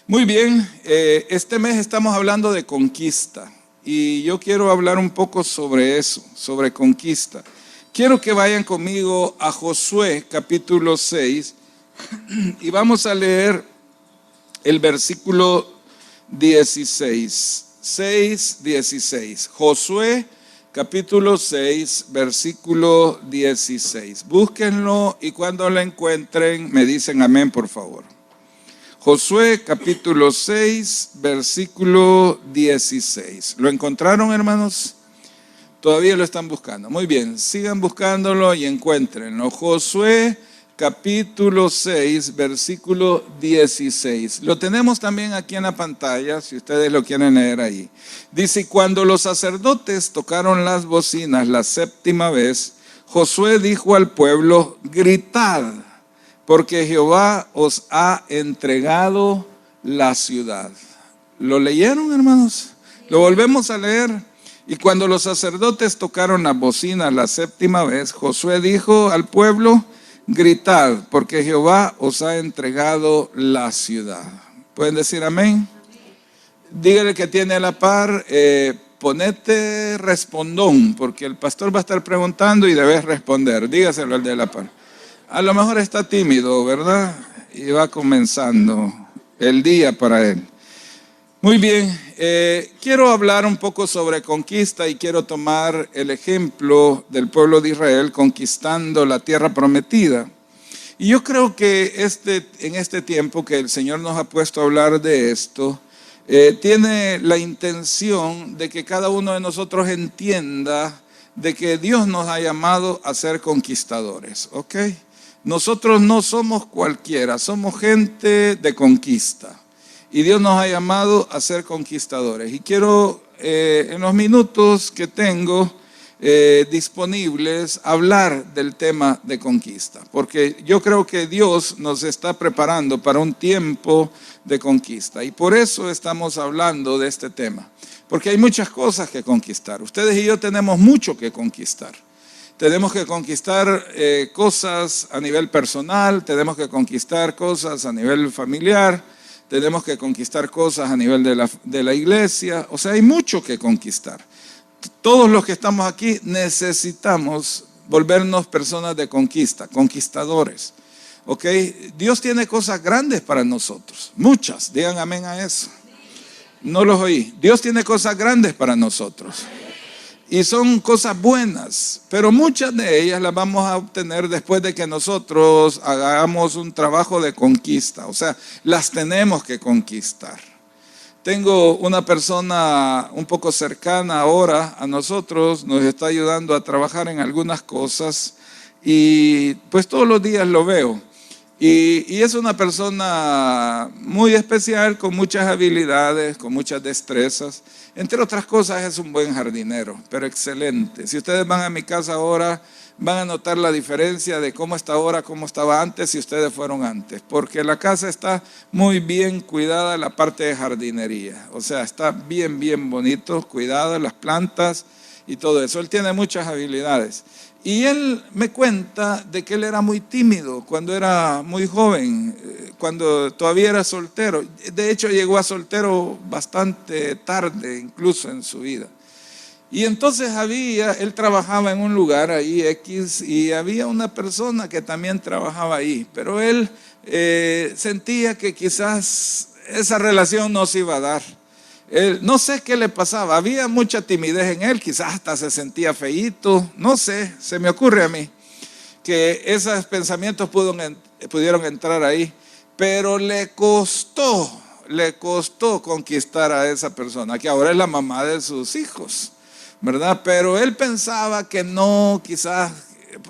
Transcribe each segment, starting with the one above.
Muy bien, este mes estamos hablando de conquista y yo quiero hablar un poco sobre eso, sobre conquista. Quiero que vayan conmigo a Josué capítulo 6 y vamos a leer el versículo 16, 6:16. Josué capítulo 6, versículo 16. Búsquenlo y cuando lo encuentren me dicen amén, por favor. Josué capítulo 6, versículo 16. ¿Lo encontraron, hermanos? Todavía lo están buscando. Muy bien, sigan buscándolo y encuéntrenlo. Josué capítulo 6, versículo 16. Lo tenemos también aquí en la pantalla, si ustedes lo quieren leer ahí. Dice, y cuando los sacerdotes tocaron las bocinas la séptima vez, Josué dijo al pueblo, gritad, porque Jehová os ha entregado la ciudad. ¿Lo leyeron, hermanos? Lo volvemos a leer. Y cuando los sacerdotes tocaron las bocinas la séptima vez, Josué dijo al pueblo, gritad, porque Jehová os ha entregado la ciudad. ¿Pueden decir amén? Dígale que tiene a la par, ponete respondón, porque el pastor va a estar preguntando y debes responder. Dígaselo al de la par. A lo mejor está tímido, ¿verdad? Y va comenzando el día para él. Muy bien, quiero hablar un poco sobre conquista y quiero tomar el ejemplo del pueblo de Israel conquistando la tierra prometida. Y yo creo que en este tiempo que el Señor nos ha puesto a hablar de esto, tiene la intención de que cada uno de nosotros entienda de que Dios nos ha llamado a ser conquistadores, ¿ok? Nosotros no somos cualquiera, somos gente de conquista. Y Dios nos ha llamado a ser conquistadores. Y quiero, en los minutos que tengo disponibles, hablar del tema de conquista. Porque yo creo que Dios nos está preparando para un tiempo de conquista. Y por eso estamos hablando de este tema. Porque hay muchas cosas que conquistar. Ustedes y yo tenemos mucho que conquistar. Tenemos que conquistar cosas a nivel personal, tenemos que conquistar cosas a nivel familiar, tenemos que conquistar cosas a nivel de la iglesia. O sea, hay mucho que conquistar. Todos los que estamos aquí necesitamos volvernos personas de conquista, conquistadores. ¿Ok? Dios tiene cosas grandes para nosotros, muchas. Digan amén a eso. No los oí. Dios tiene cosas grandes para nosotros. Y son cosas buenas, pero muchas de ellas las vamos a obtener después de que nosotros hagamos un trabajo de conquista. O sea, las tenemos que conquistar. Tengo una persona un poco cercana ahora a nosotros, nos está ayudando a trabajar en algunas cosas y pues todos los días lo veo. Y es una persona muy especial, con muchas habilidades, con muchas destrezas. Entre otras cosas es un buen jardinero, pero excelente. Si ustedes van a mi casa ahora, van a notar la diferencia de cómo está ahora, cómo estaba antes, si ustedes fueron antes. Porque la casa está muy bien cuidada, la parte de jardinería. O sea, está bien, bien bonito, cuidada, las plantas y todo eso. Él tiene muchas habilidades. Y él me cuenta de que él era muy tímido cuando era muy joven, cuando todavía era soltero. De hecho, llegó a soltero bastante tarde, incluso en su vida. Y entonces él trabajaba en un lugar ahí X y había una persona que también trabajaba ahí, pero él sentía que quizás esa relación no se iba a dar. No sé qué le pasaba, había mucha timidez en él, quizás hasta se sentía feíto, no sé, se me ocurre a mí que esos pensamientos pudieron entrar ahí, pero le costó conquistar a esa persona, que ahora es la mamá de sus hijos, ¿verdad? Pero él pensaba que no, quizás,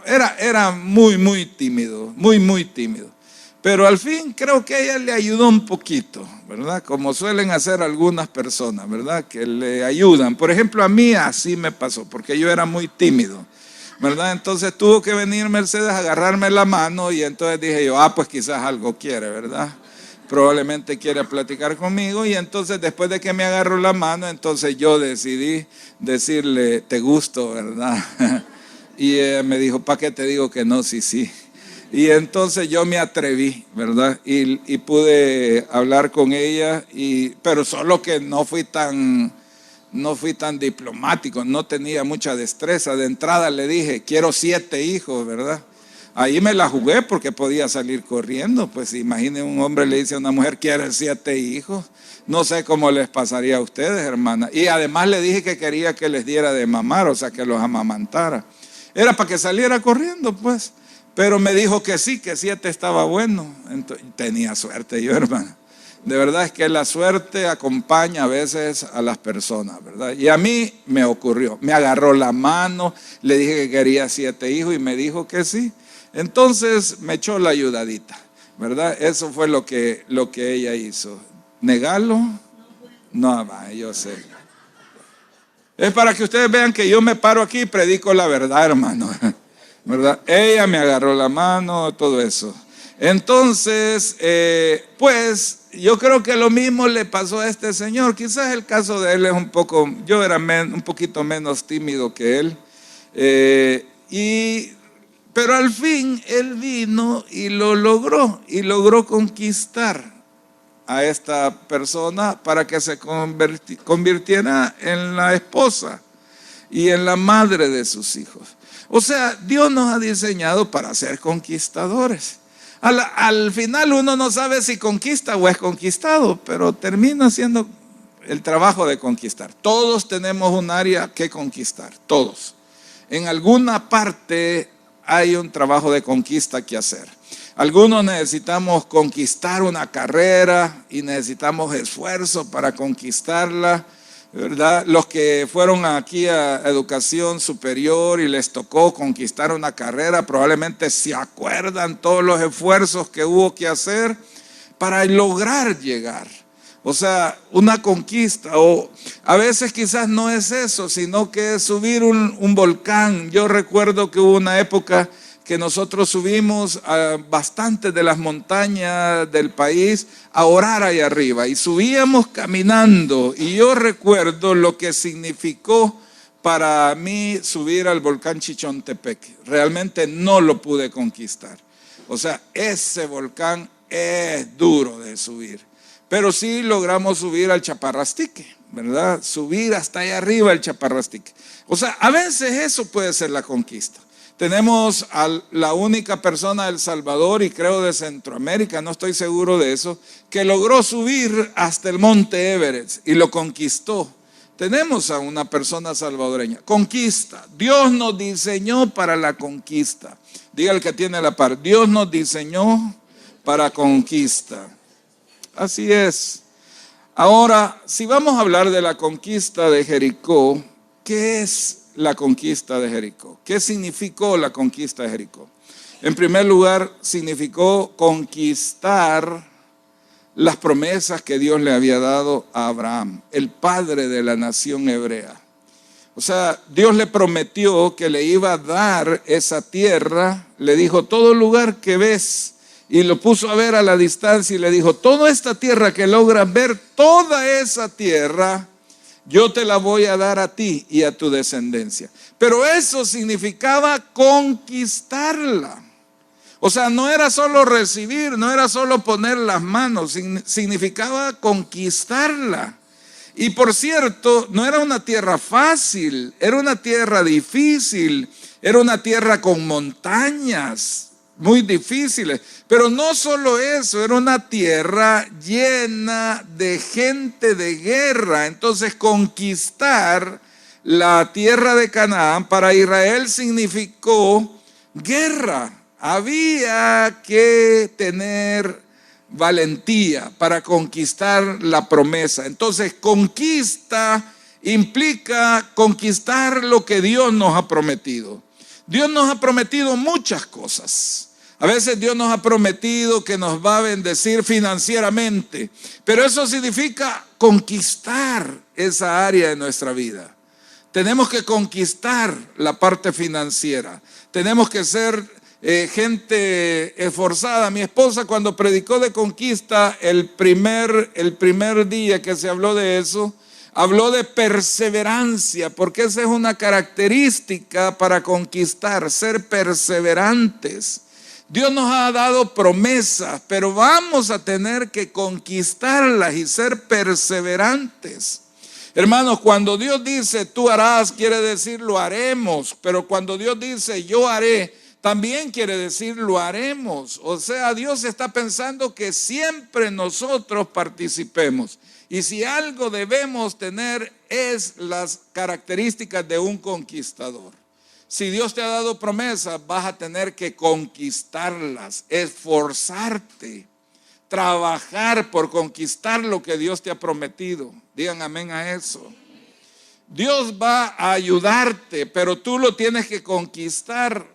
era muy, muy tímido, muy, muy tímido. Pero al fin creo que ella le ayudó un poquito, ¿verdad? Como suelen hacer algunas personas, ¿verdad? Que le ayudan. Por ejemplo, a mí así me pasó, porque yo era muy tímido, ¿verdad? Entonces tuvo que venir Mercedes a agarrarme la mano y entonces dije yo, pues quizás algo quiere, ¿verdad? Probablemente quiere platicar conmigo y entonces después de que me agarró la mano, entonces yo decidí decirle, te gusto, ¿verdad? Y ella me dijo, ¿para qué te digo que no? Sí, sí. Y entonces yo me atreví, ¿verdad? Y pude hablar con ella, pero solo que no fui tan diplomático, no tenía mucha destreza. De entrada le dije, quiero 7 hijos, ¿verdad? Ahí me la jugué porque podía salir corriendo. Pues imagine, un hombre le dice a una mujer, quiere 7 hijos. No sé cómo les pasaría a ustedes, hermana. Y además le dije que quería que les diera de mamar, o sea, que los amamantara. Era para que saliera corriendo, pues. Pero me dijo que sí, que 7 estaba bueno. Entonces, tenía suerte yo, hermana. De verdad es que la suerte acompaña a veces a las personas, ¿verdad? Y a mí me ocurrió. Me agarró la mano, le dije que quería 7 hijos y me dijo que sí. Entonces me echó la ayudadita, ¿verdad? Eso fue lo que ella hizo. ¿Negarlo? No, yo sé. Es para que ustedes vean que yo me paro aquí y predico la verdad, hermano, ¿verdad? Ella me agarró la mano, todo eso. Entonces, pues yo creo que lo mismo le pasó a este señor. Quizás el caso de él es yo era un poquito menos tímido que él. Pero al fin él vino y lo logró, y logró conquistar a esta persona para que se convirtiera en la esposa y en la madre de sus hijos. O sea, Dios nos ha diseñado para ser conquistadores. Al final uno no sabe si conquista o es conquistado, pero termina siendo el trabajo de conquistar. Todos tenemos un área que conquistar, todos. En alguna parte hay un trabajo de conquista que hacer. Algunos necesitamos conquistar una carrera y necesitamos esfuerzo para conquistarla, ¿verdad? Los que fueron aquí a educación superior y les tocó conquistar una carrera, probablemente se acuerdan todos los esfuerzos que hubo que hacer para lograr llegar. O sea, una conquista, o a veces quizás no es eso, sino que es subir un volcán. Yo recuerdo que hubo una época que nosotros subimos a bastantes de las montañas del país a orar ahí arriba, y subíamos caminando, y yo recuerdo lo que significó para mí subir al volcán Chichontepec. Realmente no lo pude conquistar. O sea, ese volcán es duro de subir. Pero sí logramos subir al Chaparrastique, ¿verdad? Subir hasta allá arriba el Chaparrastique. O sea, a veces eso puede ser la conquista. Tenemos a la única persona de El Salvador, y creo de Centroamérica, no estoy seguro de eso, que logró subir hasta el monte Everest y lo conquistó. Tenemos a una persona salvadoreña. Conquista. Dios nos diseñó para la conquista. Diga el que tiene la par. Dios nos diseñó para conquista. Así es. Ahora, si vamos a hablar de la conquista de Jericó, ¿qué es la conquista de Jericó? ¿Qué significó la conquista de Jericó? En primer lugar, significó conquistar las promesas que Dios le había dado a Abraham, el padre de la nación hebrea. O sea, Dios le prometió que le iba a dar esa tierra. Le dijo, todo lugar que ves, y lo puso a ver a la distancia y le dijo, toda esta tierra que logras ver, toda esa tierra, yo te la voy a dar a ti y a tu descendencia. Pero eso significaba conquistarla. O sea, no era solo recibir, no era solo poner las manos, significaba conquistarla. Y por cierto, no era una tierra fácil, era una tierra difícil, era una tierra con montañas muy difíciles. Pero no solo eso, era una tierra llena de gente de guerra. Entonces, conquistar la tierra de Canaán para Israel significó guerra. Había que tener valentía para conquistar la promesa. Entonces, conquista implica conquistar lo que Dios nos ha prometido. Dios nos ha prometido muchas cosas. A veces Dios nos ha prometido que nos va a bendecir financieramente, pero eso significa conquistar esa área de nuestra vida. Tenemos que conquistar la parte financiera. Tenemos que ser gente esforzada. Mi esposa, cuando predicó de conquista el primer día que se habló de eso, habló de perseverancia, porque esa es una característica para conquistar, ser perseverantes. Dios nos ha dado promesas, pero vamos a tener que conquistarlas y ser perseverantes. Hermanos, cuando Dios dice tú harás, quiere decir lo haremos, pero cuando Dios dice yo haré, también quiere decir lo haremos. O sea, Dios está pensando que siempre nosotros participemos. Y si algo debemos tener es las características de un conquistador. Si Dios te ha dado promesas, vas a tener que conquistarlas, esforzarte, trabajar por conquistar lo que Dios te ha prometido. Digan amén a eso. Dios va a ayudarte, pero tú lo tienes que conquistar.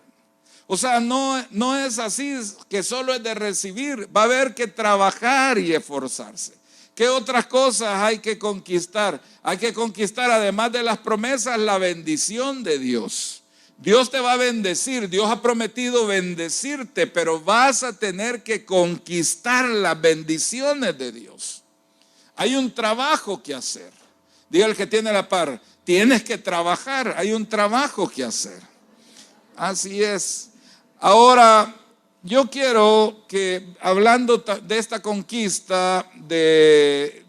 O sea, no es así que solo es de recibir. Va a haber que trabajar y esforzarse. ¿Qué otras cosas hay que conquistar? Hay que conquistar, además de las promesas, la bendición de Dios. Dios te va a bendecir, Dios ha prometido bendecirte, pero vas a tener que conquistar las bendiciones de Dios. Hay un trabajo que hacer. Diga el que tiene la par, tienes que trabajar, hay un trabajo que hacer. Así es. Ahora, yo quiero que, hablando de esta conquista de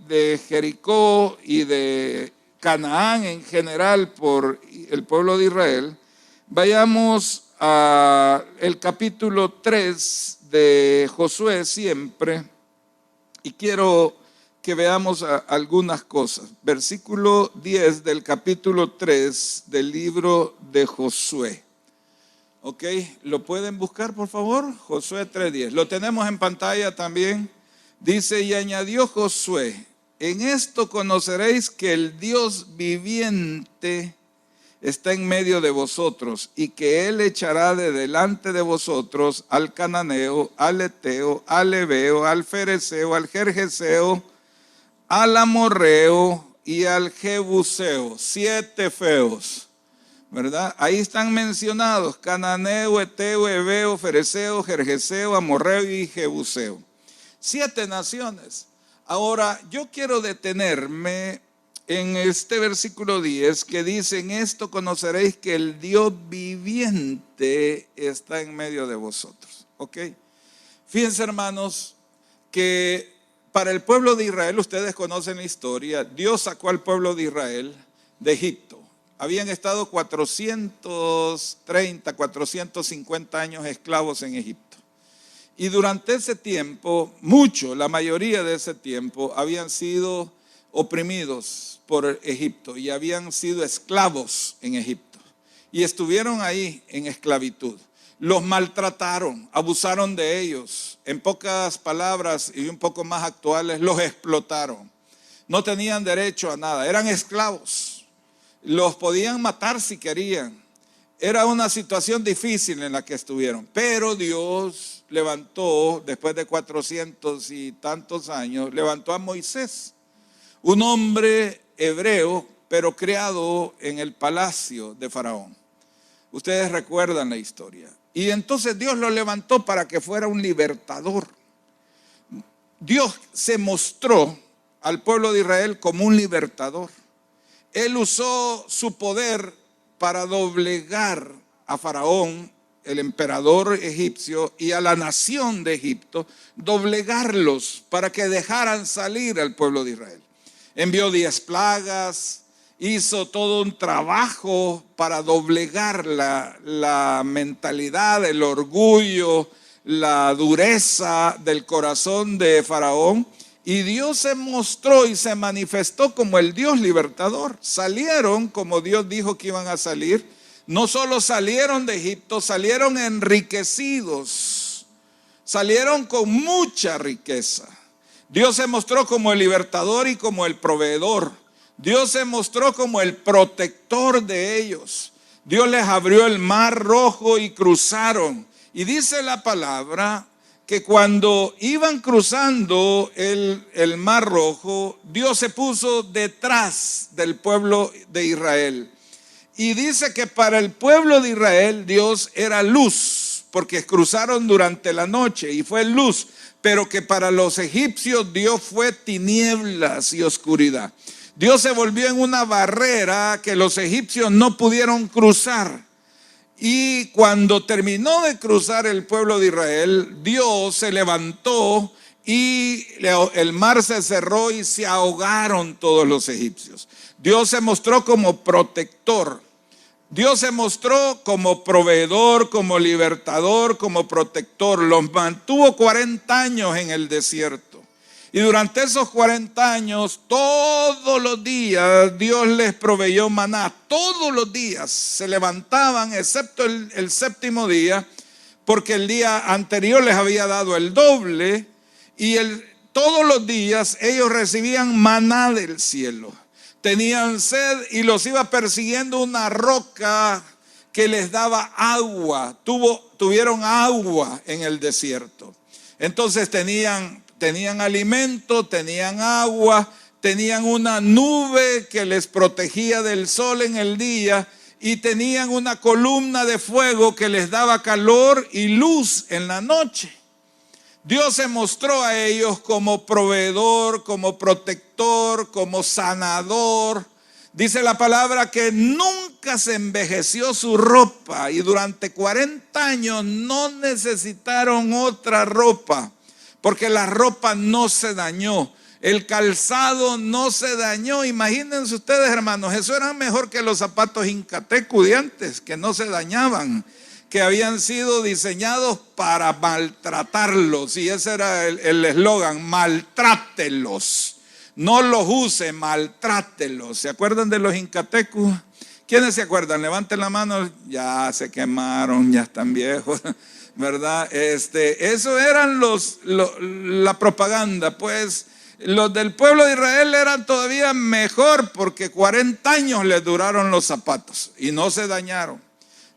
Jericó y de Canaán en general por el pueblo de Israel, vayamos al capítulo 3 de Josué siempre, y quiero que veamos algunas cosas. Versículo 10 del capítulo 3 del libro de Josué. Ok, ¿lo pueden buscar por favor? Josué 3:10. Lo tenemos en pantalla también. Dice, y añadió Josué, en esto conoceréis que el Dios viviente está en medio de vosotros, y que Él echará de delante de vosotros al cananeo, al eteo, al heveo, al fereceo, al gergeseo, al amorreo y al jebuseo. 7 feos, ¿verdad? Ahí están mencionados: cananeo, eteo, heveo, fereceo, gergeseo, amorreo y jebuseo. 7 naciones. Ahora, yo quiero detenerme en este versículo 10 que dice, en esto conoceréis que el Dios viviente está en medio de vosotros. ¿Ok? Fíjense, hermanos, que para el pueblo de Israel, ustedes conocen la historia, Dios sacó al pueblo de Israel de Egipto. Habían estado 430, 450 años esclavos en Egipto. Y durante ese tiempo, la mayoría de ese tiempo, habían sido oprimidos por Egipto y habían sido esclavos en Egipto. Y estuvieron ahí en esclavitud. Los maltrataron, abusaron de ellos. En pocas palabras y un poco más actuales, los explotaron. No tenían derecho a nada, eran esclavos. Los podían matar si querían. Era una situación difícil en la que estuvieron. Pero Dios levantó, después de 400 y tantos años, levantó a Moisés, un hombre hebreo, pero criado en el palacio de Faraón. Ustedes recuerdan la historia. Y entonces Dios lo levantó para que fuera un libertador. Dios se mostró al pueblo de Israel como un libertador. Él usó su poder para doblegar a Faraón, el emperador egipcio, y a la nación de Egipto, doblegarlos para que dejaran salir al pueblo de Israel. Envió 10 plagas, hizo todo un trabajo para doblegar la mentalidad, el orgullo, la dureza del corazón de Faraón. Y Dios se mostró y se manifestó como el Dios libertador. Salieron como Dios dijo que iban a salir. No solo salieron de Egipto, salieron enriquecidos. Salieron con mucha riqueza. Dios se mostró como el libertador y como el proveedor. Dios se mostró como el protector de ellos. Dios les abrió el mar rojo y cruzaron. Y dice la palabra que cuando iban cruzando el mar rojo, Dios se puso detrás del pueblo de Israel. Y dice que para el pueblo de Israel Dios era luz, porque cruzaron durante la noche y fue luz. Pero que para los egipcios Dios fue tinieblas y oscuridad. Dios se volvió en una barrera que los egipcios no pudieron cruzar. Y cuando terminó de cruzar el pueblo de Israel, Dios se levantó y el mar se cerró y se ahogaron todos los egipcios. Dios se mostró como protector. Dios se mostró como proveedor, como libertador, como protector. Los mantuvo 40 años en el desierto. Y durante esos 40 años, todos los días, Dios les proveyó maná. Todos los días se levantaban, excepto el séptimo día, porque el día anterior les había dado el doble. Y todos los días ellos recibían maná del cielo. Tenían sed y los iba persiguiendo una roca que les daba agua. Tuvieron agua en el desierto. Entonces tenían alimento, tenían agua, tenían una nube que les protegía del sol en el día y tenían una columna de fuego que les daba calor y luz en la noche. Dios se mostró a ellos como proveedor, como protector, como sanador. Dice la palabra que nunca se envejeció su ropa y durante 40 años no necesitaron otra ropa, porque la ropa no se dañó, el calzado no se dañó. Imagínense ustedes, hermanos, eso era mejor que los zapatos Incatecu de antes, que no se dañaban, que habían sido diseñados para maltratarlos. Y ese era el eslogan: maltrátelos. No los use, maltrátelos. ¿Se acuerdan de los Incatecu? ¿Quiénes se acuerdan? Levanten la mano. Ya se quemaron, ya están viejos, ¿verdad? Eso eran la propaganda. Pues los del pueblo de Israel eran todavía mejor, porque 40 años les duraron los zapatos y no se dañaron.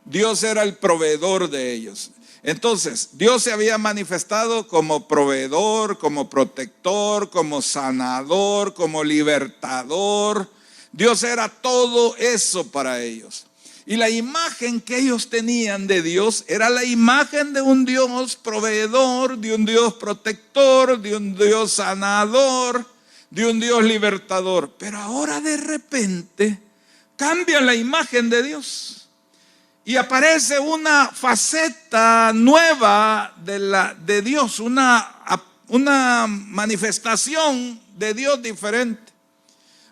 Dios era el proveedor de ellos. Entonces, Dios se había manifestado como proveedor, como protector, como sanador, como libertador. Dios era todo eso para ellos. Y la imagen que ellos tenían de Dios era la imagen de un Dios proveedor, de un Dios protector, de un Dios sanador, de un Dios libertador. Pero ahora de repente cambia la imagen de Dios. Y aparece una faceta nueva de Dios, una manifestación de Dios diferente.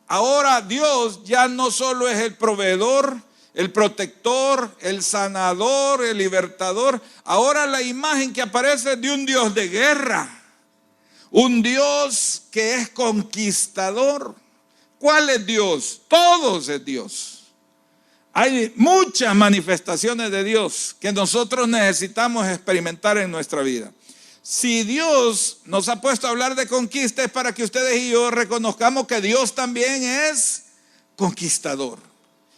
Ahora Dios ya no solo es el proveedor, el protector, el sanador, el libertador. Ahora la imagen que aparece es de un Dios de guerra, un Dios que es conquistador. ¿Cuál es Dios? Todos es Dios. Hay muchas manifestaciones de Dios que nosotros necesitamos experimentar en nuestra vida. Si Dios nos ha puesto a hablar de conquista, es para que ustedes y yo reconozcamos que Dios también es conquistador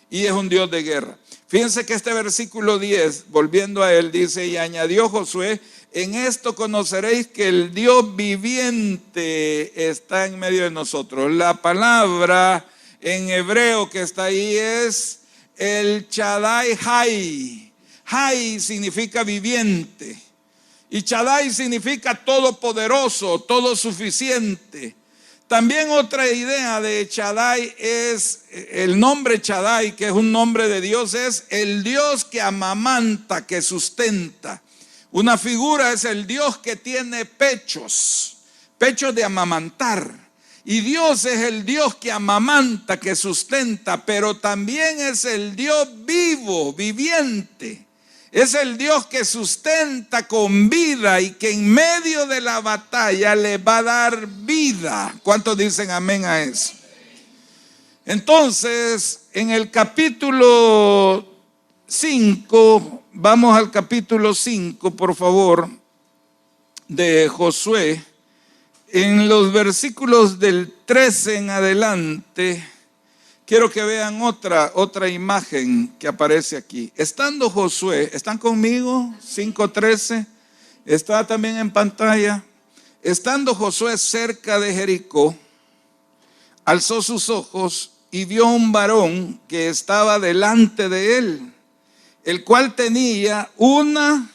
y es un Dios de guerra. Fíjense que este versículo 10, volviendo a él, dice: y añadió Josué: en esto conoceréis que el Dios viviente está en medio de nosotros. La palabra en hebreo que está ahí es el Shaddai Hai. Hai significa viviente. Y Shaddai significa todopoderoso, todo suficiente. También otra idea de Shaddai es el nombre Shaddai, que es un nombre de Dios, es el Dios que amamanta, que sustenta. Una figura es el Dios que tiene pechos de amamantar. Y Dios es el Dios que amamanta, que sustenta, pero también es el Dios vivo, viviente. Es el Dios que sustenta con vida y que en medio de la batalla le va a dar vida. ¿Cuántos dicen amén a eso? Entonces, en el capítulo 5, vamos al capítulo 5, por favor, de Josué. En los versículos del 13 en adelante, quiero que vean otra imagen que aparece aquí. Estando Josué, ¿están conmigo? 5:13, está también en pantalla. Estando Josué cerca de Jericó, alzó sus ojos y vio un varón que estaba delante de él, el cual tenía una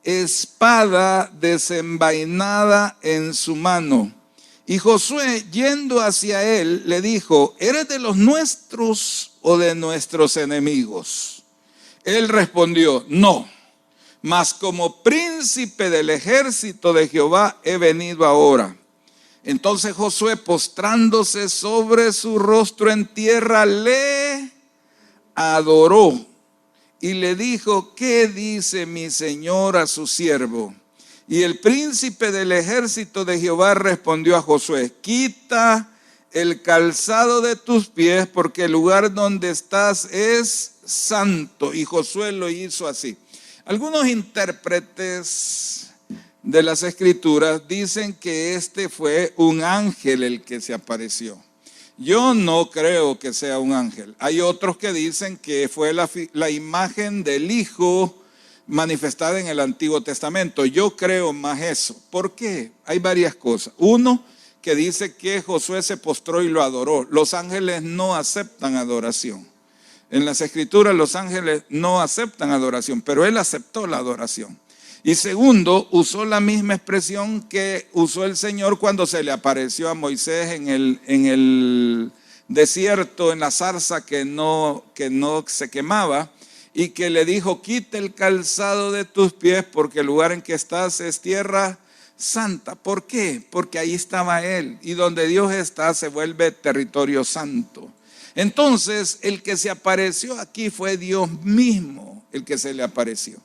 espada desenvainada en su mano. Y Josué, yendo hacia él, le dijo: ¿eres de los nuestros o de nuestros enemigos? Él respondió, no, mas como príncipe del ejército de Jehová he venido ahora. Entonces Josué, postrándose sobre su rostro en tierra, le adoró y le dijo, ¿qué dice mi señor a su siervo? Y el príncipe del ejército de Jehová respondió a Josué, quita el calzado de tus pies, porque el lugar donde estás es santo. Y Josué lo hizo así. Algunos intérpretes de las escrituras dicen que este fue un ángel el que se apareció. Yo no creo que sea un ángel. Hay otros que dicen que fue la imagen del Hijo manifestada en el Antiguo Testamento. Yo creo más eso. ¿Por qué? Hay varias cosas. Uno, que dice que Josué se postró y lo adoró. Los ángeles no aceptan adoración. En las escrituras los ángeles no aceptan adoración, pero él aceptó la adoración. Y segundo, usó la misma expresión que usó el Señor cuando se le apareció a Moisés en el desierto, en la zarza que no se quemaba, y que le dijo, quita el calzado de tus pies porque el lugar en que estás es tierra santa. ¿Por qué? Porque ahí estaba él, y donde Dios está se vuelve territorio santo. Entonces, el que se apareció aquí fue Dios mismo, el que se le apareció.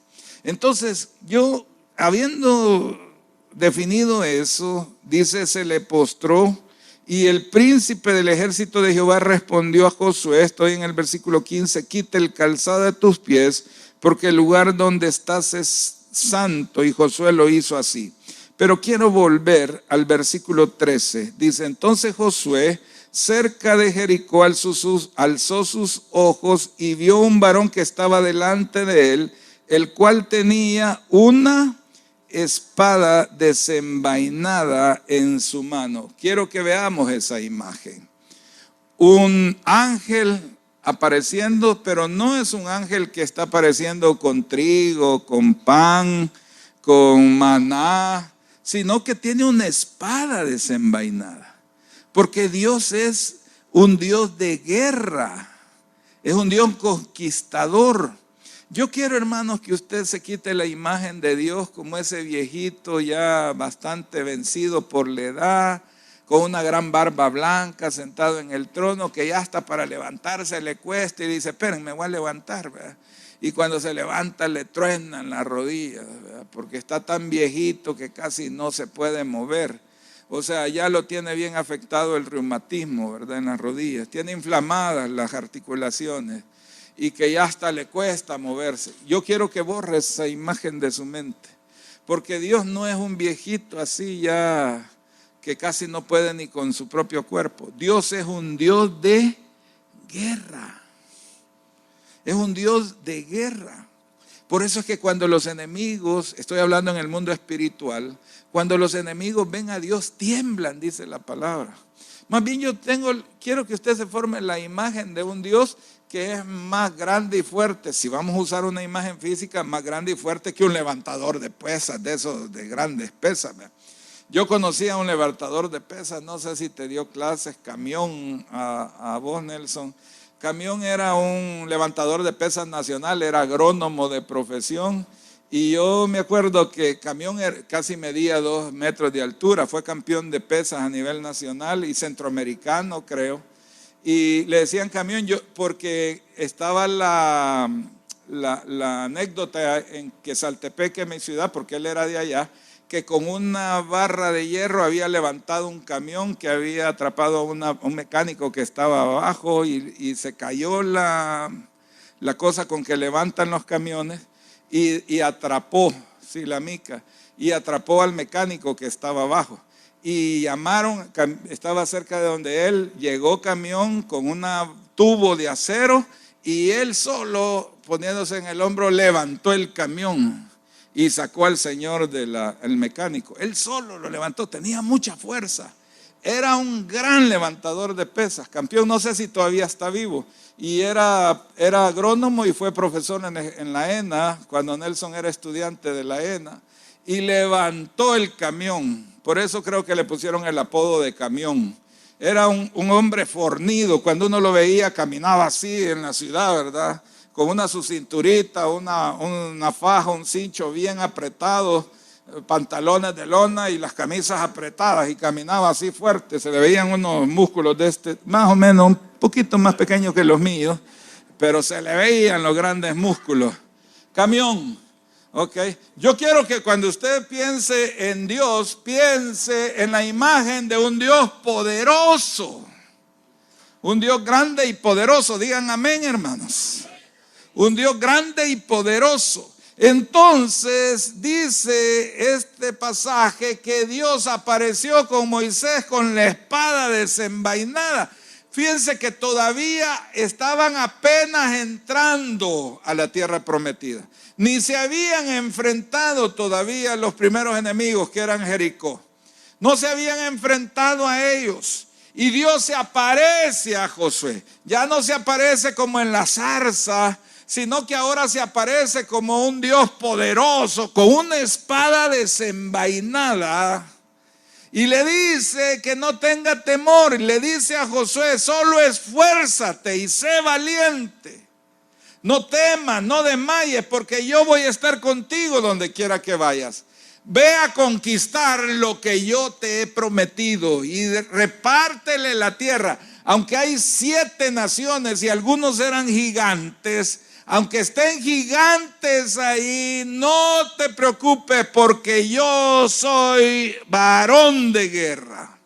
Entonces, yo, habiendo definido eso, dice, se le postró, y el príncipe del ejército de Jehová respondió a Josué, estoy en el versículo 15, quita el calzado de tus pies, porque el lugar donde estás es santo, y Josué lo hizo así. Pero quiero volver al versículo 13, dice, entonces Josué, cerca de Jericó, alzó sus ojos y vio un varón que estaba delante de él, el cual tenía una espada desenvainada en su mano. Quiero que veamos esa imagen. Un ángel apareciendo, pero no es un ángel que está apareciendo con trigo, con pan, con maná, sino que tiene una espada desenvainada. Porque Dios es un Dios de guerra, es un Dios conquistador. Yo quiero, hermanos, que usted se quite la imagen de Dios como ese viejito ya bastante vencido por la edad, con una gran barba blanca, sentado en el trono, que ya hasta para levantarse le cuesta y dice, esperen, me voy a levantar, ¿verdad? Y cuando se levanta le truenan las rodillas, ¿verdad? Porque está tan viejito que casi no se puede mover. O sea, ya lo tiene bien afectado el reumatismo, ¿verdad? En las rodillas. Tiene inflamadas las articulaciones y que ya hasta le cuesta moverse. Yo quiero que borre esa imagen de su mente, porque Dios no es un viejito así ya que casi no puede ni con su propio cuerpo. Dios es un Dios de guerra. Es un Dios de guerra. Por eso es que cuando los enemigos, estoy hablando en el mundo espiritual, cuando los enemigos ven a Dios tiemblan, dice la palabra. Más bien quiero que usted se forme la imagen de un Dios que es más grande y fuerte. Si vamos a usar una imagen física, más grande y fuerte que un levantador de pesas, de esos de grandes pesas. Yo conocí a un levantador de pesas, no sé si te dio clases, Camión, a vos, Nelson. Camión era un levantador de pesas nacional, era agrónomo de profesión. Y yo me acuerdo que Camión casi medía 2 metros de altura, fue campeón de pesas a nivel nacional y centroamericano, creo. Y le decían Camión, porque estaba la anécdota en que Saltepeque, mi ciudad, porque él era de allá, que con una barra de hierro había levantado un camión que había atrapado a un mecánico que estaba abajo y se cayó la cosa con que levantan los camiones y atrapó, sí, la mica, y atrapó al mecánico que estaba abajo. Y llamaron, estaba cerca de donde él, llegó Camión con un tubo de acero y él solo, poniéndose en el hombro, levantó el camión y sacó al señor el mecánico. Él solo lo levantó, tenía mucha fuerza. Era un gran levantador de pesas. Campeón, no sé si todavía está vivo. Y era agrónomo y fue profesor en la ENA, cuando Nelson era estudiante de la ENA. Y levantó el camión. Por eso creo que le pusieron el apodo de Camión. Era un hombre fornido. Cuando uno lo veía, caminaba así en la ciudad, ¿verdad? con una su cinturita, una faja, un cincho bien apretado, pantalones de lona y las camisas apretadas, y caminaba así fuerte. Se le veían unos músculos más o menos un poquito más pequeños que los míos, pero se le veían los grandes músculos. Camión, ok. Yo quiero que cuando usted piense en Dios, piense en la imagen de un Dios poderoso, un Dios grande y poderoso. Digan amén, hermanos. Un Dios grande y poderoso. Entonces dice este pasaje que Dios apareció con Moisés con la espada desenvainada. Fíjense que todavía estaban apenas entrando a la tierra prometida. Ni se habían enfrentado todavía los primeros enemigos, que eran Jericó. No se habían enfrentado a ellos. Y Dios se aparece a Josué. Ya no se aparece como en la zarza, sino que ahora se aparece como un Dios poderoso, con una espada desenvainada. Y le dice que no tenga temor. Y le dice a Josué: solo esfuérzate y sé valiente. No temas, no desmayes, porque yo voy a estar contigo donde quiera que vayas. Ve a conquistar lo que yo te he prometido y repártele la tierra. Aunque hay 7 naciones y algunos eran gigantes, aunque estén gigantes ahí, no te preocupes, porque yo soy varón de guerra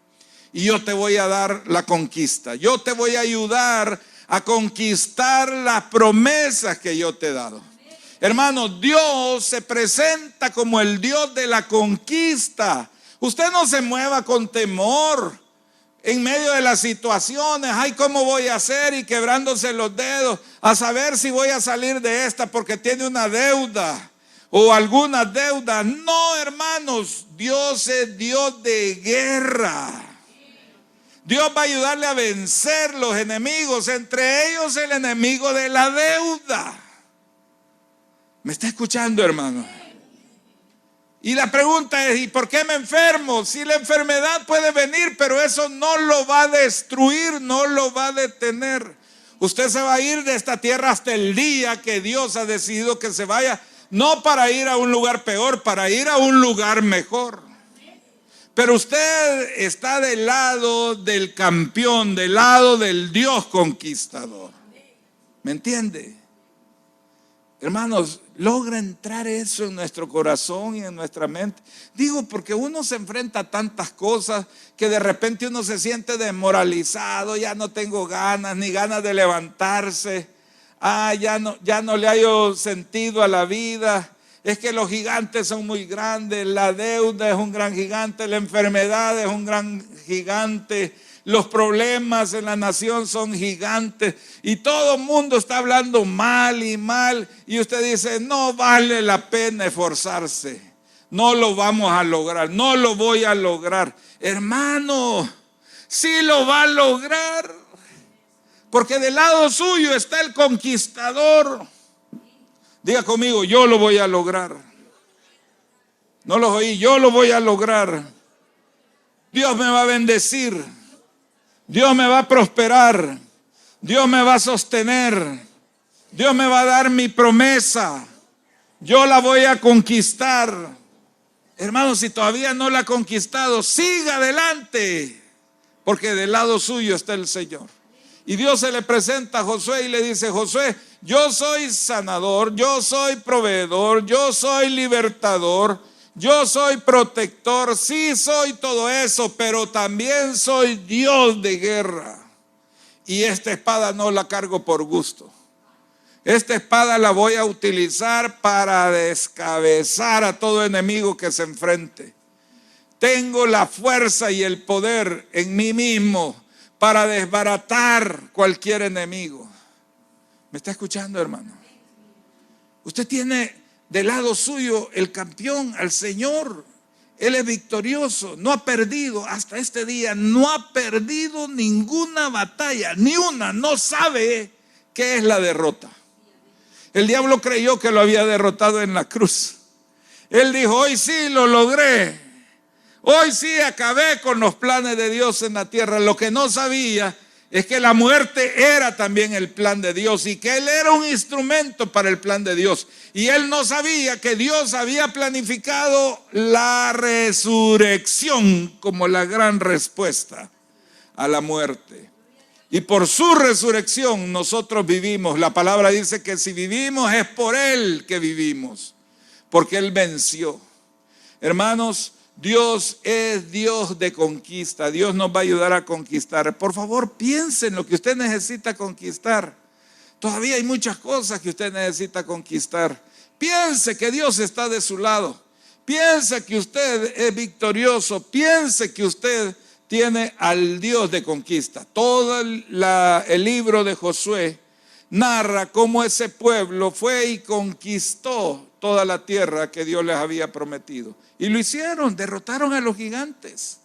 y yo te voy a dar la conquista. Yo te voy a ayudar a conquistar las promesas que yo te he dado. Hermanos, Dios se presenta como el Dios de la conquista. Usted no se mueva con temor en medio de las situaciones. Ay, ¿cómo voy a hacer? Y quebrándose los dedos a saber si voy a salir de esta porque tiene una deuda o alguna deuda. No, hermanos, Dios es Dios de guerra. Dios va a ayudarle a vencer los enemigos, entre ellos el enemigo de la deuda. ¿Me está escuchando, hermano? Y la pregunta es: ¿y por qué me enfermo? Si la enfermedad puede venir, pero eso no lo va a destruir, no lo va a detener. Usted se va a ir de esta tierra hasta el día que Dios ha decidido que se vaya, no para ir a un lugar peor, para ir a un lugar mejor. Pero usted está del lado del campeón, del lado del Dios conquistador. ¿Me entiende? Hermanos, logra entrar eso en nuestro corazón y en nuestra mente. Digo, porque uno se enfrenta a tantas cosas que de repente uno se siente desmoralizado. Ya no tengo ganas, ni ganas de levantarse. Ya no le hallo sentido a la vida. Es que los gigantes son muy grandes. La deuda es un gran gigante. La enfermedad es un gran gigante. Los problemas en la nación son gigantes y todo el mundo está hablando mal y mal, y usted dice: no vale la pena esforzarse, no lo vamos a lograr, no lo voy a lograr. Hermano, sí lo va a lograr, porque del lado suyo está el conquistador. Diga conmigo: yo lo voy a lograr. No los oí: yo lo voy a lograr. Dios me va a bendecir. Dios me va a prosperar, Dios me va a sostener, Dios me va a dar mi promesa, yo la voy a conquistar. Hermanos, si todavía no la ha conquistado, siga adelante, porque del lado suyo está el Señor. Y Dios se le presenta a Josué y le dice: Josué, yo soy sanador, yo soy proveedor, yo soy libertador, yo soy protector, sí soy todo eso, pero también soy Dios de guerra. Y esta espada no la cargo por gusto. Esta espada la voy a utilizar para descabezar a todo enemigo que se enfrente. Tengo la fuerza y el poder en mí mismo para desbaratar cualquier enemigo. ¿Me está escuchando, hermano? Usted tiene del lado suyo el campeón, al Señor. Él es victorioso, no ha perdido hasta este día, no ha perdido ninguna batalla, ni una. No sabe qué es la derrota. El diablo creyó que lo había derrotado en la cruz. Él dijo: hoy sí lo logré, hoy sí acabé con los planes de Dios en la tierra. Lo que no sabía Es que la muerte era también el plan de Dios y que Él era un instrumento para el plan de Dios. Y Él no sabía que Dios había planificado la resurrección como la gran respuesta a la muerte. Y por su resurrección nosotros vivimos. La palabra dice que si vivimos es por Él que vivimos, porque Él venció. Hermanos, Dios es Dios de conquista. Dios nos va a ayudar a conquistar. Por favor, piensen lo que usted necesita conquistar. Todavía hay muchas cosas que usted necesita conquistar. Piense que Dios está de su lado. Piense que usted es victorioso. Piense que usted tiene al Dios de conquista. Todo el libro de Josué narra cómo ese pueblo fue y conquistó toda la tierra que Dios les había prometido. Y lo hicieron, derrotaron a los gigantes.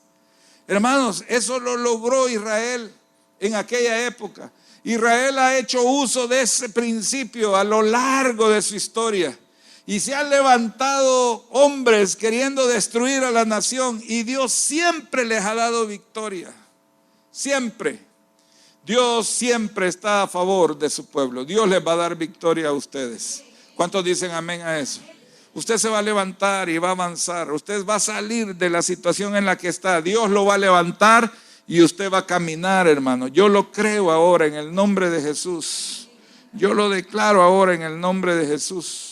Hermanos, eso lo logró Israel en aquella época. Israel ha hecho uso de ese principio a lo largo de su historia. Y se han levantado hombres queriendo destruir a la nación. Y Dios siempre les ha dado victoria. Siempre. Dios siempre está a favor de su pueblo. Dios les va a dar victoria a ustedes. ¿Cuántos dicen amén a eso? Usted se va a levantar y va a avanzar. Usted va a salir de la situación en la que está. Dios lo va a levantar y usted va a caminar, hermano. Yo lo creo ahora en el nombre de Jesús. Yo lo declaro ahora en el nombre de Jesús.